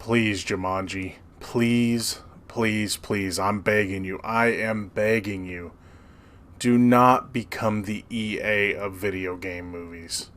Please, Jumanji. Please, please, please. I'm begging you. I am begging you. Do not become the EA of video game movies.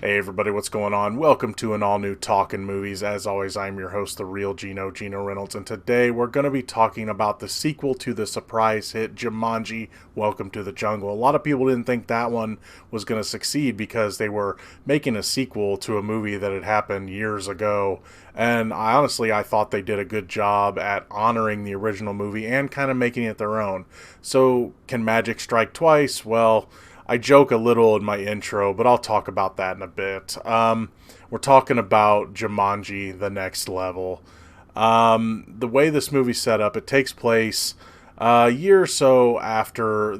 Hey everybody, what's going on? Welcome to an all-new Talkin Movies. As always, I'm your host, the real Geno Reynolds, and today we're going to be talking about the sequel to the surprise hit Jumanji, Welcome to the Jungle. A lot of people didn't think that one was going to succeed because they were making a sequel to a movie that had happened years ago, and I thought they did a good job at honoring the original movie and kind of making it their own. So, can magic strike twice? Well, I joke a little in my intro, but I'll talk about that in a bit. We're talking about Jumanji, The Next Level. The way this movie's set up, it takes place a year or so after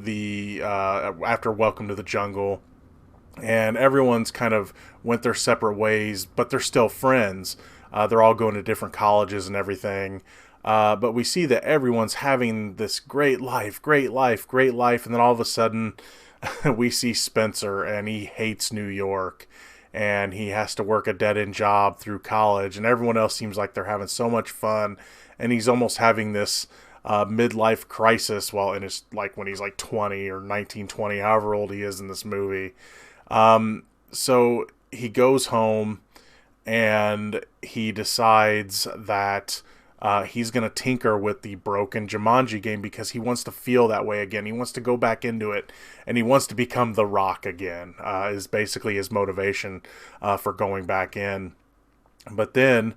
after Welcome to the Jungle, and everyone's kind of went their separate ways, but they're still friends. They're all going to different colleges and everything. But we see that everyone's having this great life, and then all of a sudden we see Spencer, and he hates New York, and he has to work a dead-end job through college, and everyone else seems like they're having so much fun, and he's almost having this midlife crisis when he's like 20 or 19, 20, however old he is in this movie. So he goes home, and he decides that he's going to tinker with the broken Jumanji game because he wants to feel that way again. He wants to go back into it, and he wants to become The Rock again, is basically his motivation for going back in. But then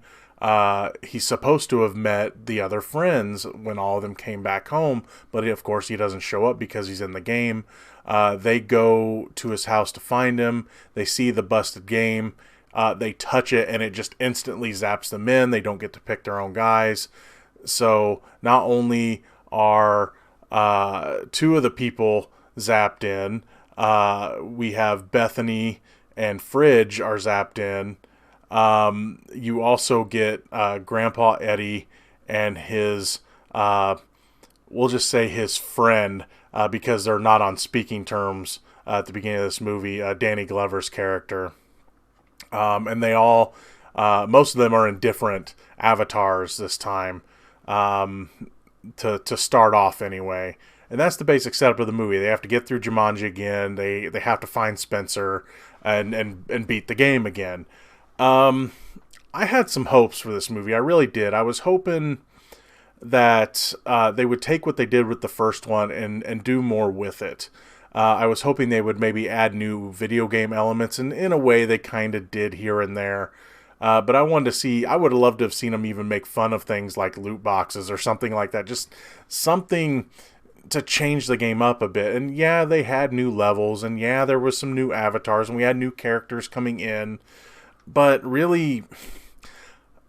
he's supposed to have met the other friends when all of them came back home, but of course he doesn't show up because he's in the game. They go to his house to find him. They see the busted game. They touch it, and it just instantly zaps them in. They don't get to pick their own guys. So not only are two of the people zapped in, we have Bethany and Fridge are zapped in. You also get Grandpa Eddie and his, we'll just say his friend, because they're not on speaking terms at the beginning of this movie, Danny Glover's character. And they all, most of them are in different avatars this time, to start off anyway. And that's the basic setup of the movie. They have to get through Jumanji again. They have to find Spencer and beat the game again. I had some hopes for this movie. I really did. I was hoping that they would take what they did with the first one and do more with it. I was hoping they would maybe add new video game elements, and in a way they kind of did here and there. But I would have loved to have seen them even make fun of things like loot boxes or something like that. Just something to change the game up a bit. And yeah, they had new levels, and yeah, there was some new avatars, and we had new characters coming in. But really,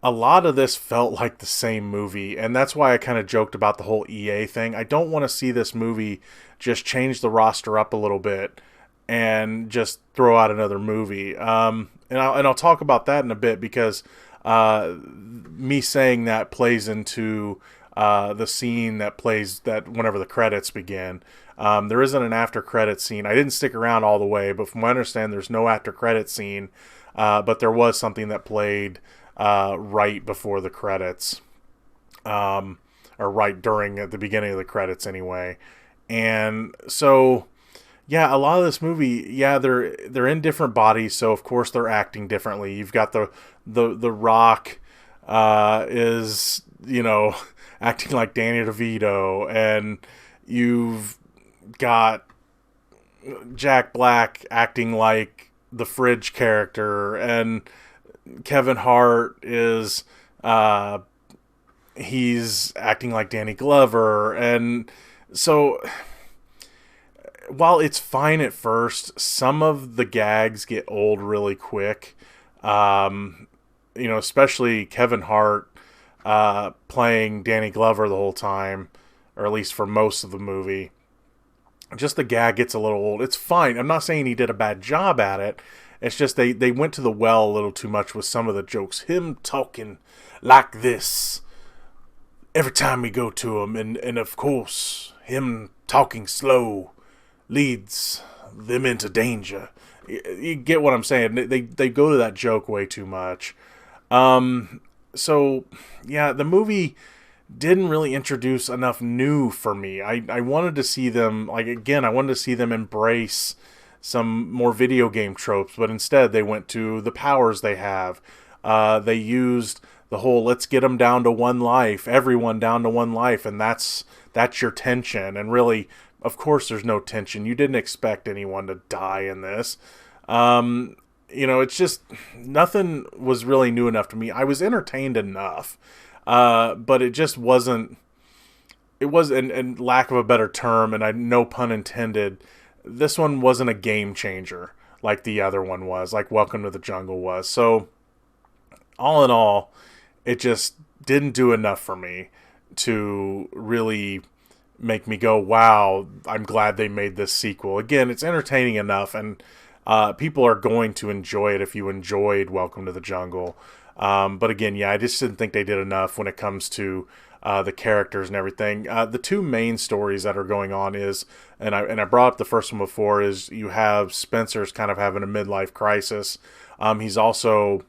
a lot of this felt like the same movie, and that's why I kind of joked about the whole EA thing. I don't want to see this movie just change the roster up a little bit and just throw out another movie. And I'll talk about that in a bit, because me saying that plays into the scene that plays that whenever the credits begin. There isn't an after credit scene. I didn't stick around all the way, but from what I understand, there's no after credit scene. But there was something that played right before the credits, or right during at the beginning of the credits anyway. And so, yeah, a lot of this movie, yeah, they're in different bodies, so of course they're acting differently. You've got the Rock is, acting like Danny DeVito, and you've got Jack Black acting like the Fridge character, and Kevin Hart is he's acting like Danny Glover. And so while it's fine at first, some of the gags get old really quick. Especially Kevin Hart playing Danny Glover the whole time, or at least for most of the movie. Just the gag gets a little old. It's fine. I'm not saying he did a bad job at it. It's just they went to the well a little too much with some of the jokes. Him talking like this every time we go to him, and of course him talking slow leads them into danger. You get what I'm saying? They go to that joke way too much. So yeah, the movie didn't really introduce enough new for me. I wanted to see them, like, again, I wanted to see them embrace some more video game tropes, but instead they went to the powers they have. They used the whole let's get them down to one life, everyone down to one life, and that's your tension. And really, of course, there's no tension. You didn't expect anyone to die in this. It's just nothing was really new enough to me. I was entertained enough, but it just wasn't. It was, and lack of a better term, and I no pun intended. This one wasn't a game changer like the other one was, like Welcome to the Jungle was. So, all in all, it just didn't do enough for me to really make me go, wow, I'm glad they made this sequel. Again, it's entertaining enough, and people are going to enjoy it if you enjoyed Welcome to the Jungle. But again, yeah, I just didn't think they did enough when it comes to the characters and everything. The two main stories that are going on is, and I brought up the first one before, is you have Spencer's kind of having a midlife crisis. He's also,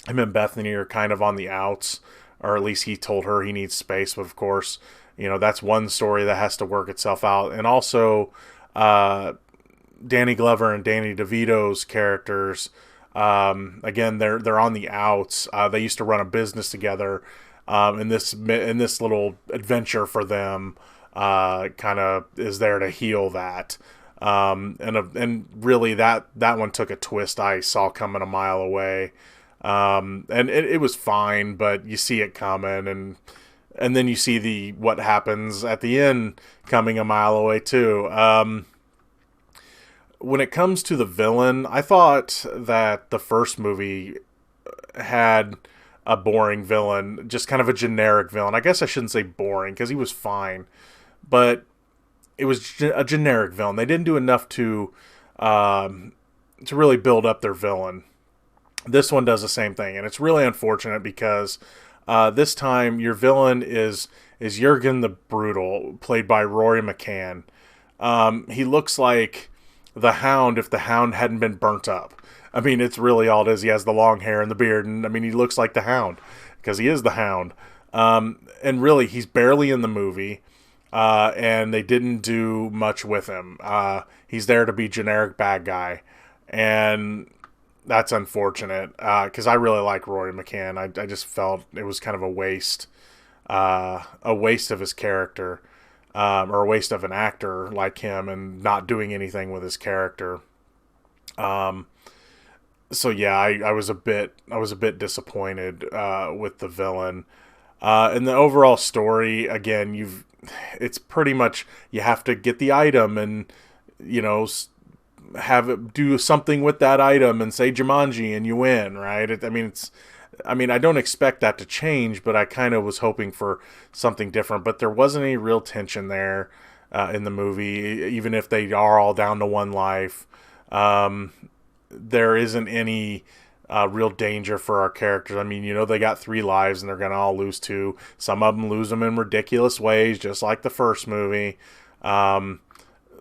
him and Bethany are kind of on the outs, or at least he told her he needs space. But of course, that's one story that has to work itself out. And also, Danny Glover and Danny DeVito's characters, again, they're on the outs. They used to run a business together. In this little adventure for them, kind of is there to heal that. And really that one took a twist I saw coming a mile away. And it was fine, but you see it coming, and then you see what happens at the end coming a mile away too. When it comes to the villain, I thought that the first movie had a boring villain, just kind of a generic villain. I guess I shouldn't say boring, because he was fine, but it was a generic villain. They didn't do enough to really build up their villain. This one does the same thing, and it's really unfortunate because this time your villain is Jurgen the Brutal, played by Rory McCann. He looks like the Hound if the Hound hadn't been burnt up. I mean, it's really all it is. He has the long hair and the beard, and I mean, he looks like the Hound because he is the Hound. And really, he's barely in the movie, and they didn't do much with him. He's there to be generic bad guy, and that's unfortunate because I really like Rory McCann. I just felt it was kind of a waste of his character, or a waste of an actor like him, and not doing anything with his character. So yeah, I was a bit disappointed with the villain. And the overall story, again, it's pretty much you have to get the item and have it do something with that item and say Jumanji and you win, right? I don't expect that to change, but I kind of was hoping for something different. But there wasn't any real tension there in the movie, even if they are all down to one life. There isn't any real danger for our characters. I mean, they got 3 lives and they're going to all lose 2. Some of them lose them in ridiculous ways, just like the first movie.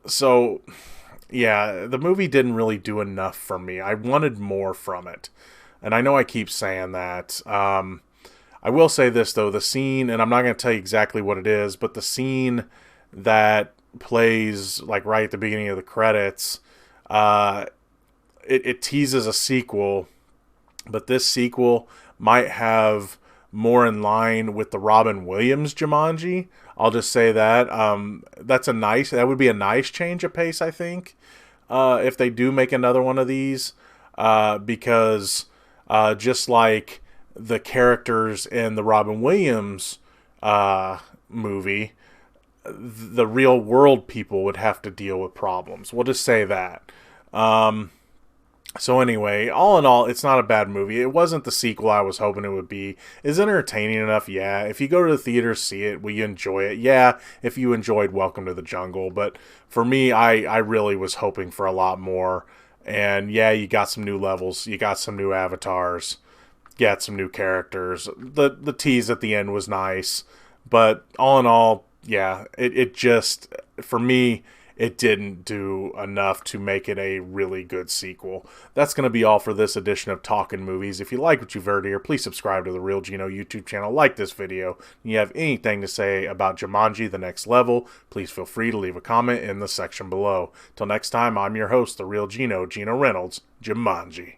So, yeah, the movie didn't really do enough for me. I wanted more from it. And I know I keep saying that. I will say this, though. The scene, and I'm not going to tell you exactly what it is, but the scene that plays like right at the beginning of the credits, it teases a sequel, but this sequel might have more in line with the Robin Williams Jumanji. I'll just say that. That would be a nice change of pace, I think, if they do make another one of these, because just like the characters in the Robin Williams movie, the real world people would have to deal with problems. We'll just say that. So anyway, all in all, it's not a bad movie. It wasn't the sequel I was hoping it would be. Is it entertaining enough? Yeah. If you go to the theater, see it, will you enjoy it? Yeah, if you enjoyed Welcome to the Jungle. But for me, I really was hoping for a lot more. And yeah, you got some new levels. You got some new avatars. You got some new characters. The tease at the end was nice. But all in all, yeah, it just, for me, it didn't do enough to make it a really good sequel. That's going to be all for this edition of Talkin Movies. If you like what you've heard here, please subscribe to the Real Geno YouTube channel, like this video. If you have anything to say about Jumanji The Next Level, please feel free to leave a comment in the section below. Till next time, I'm your host, the Real Geno, Geno Reynolds, Jumanji.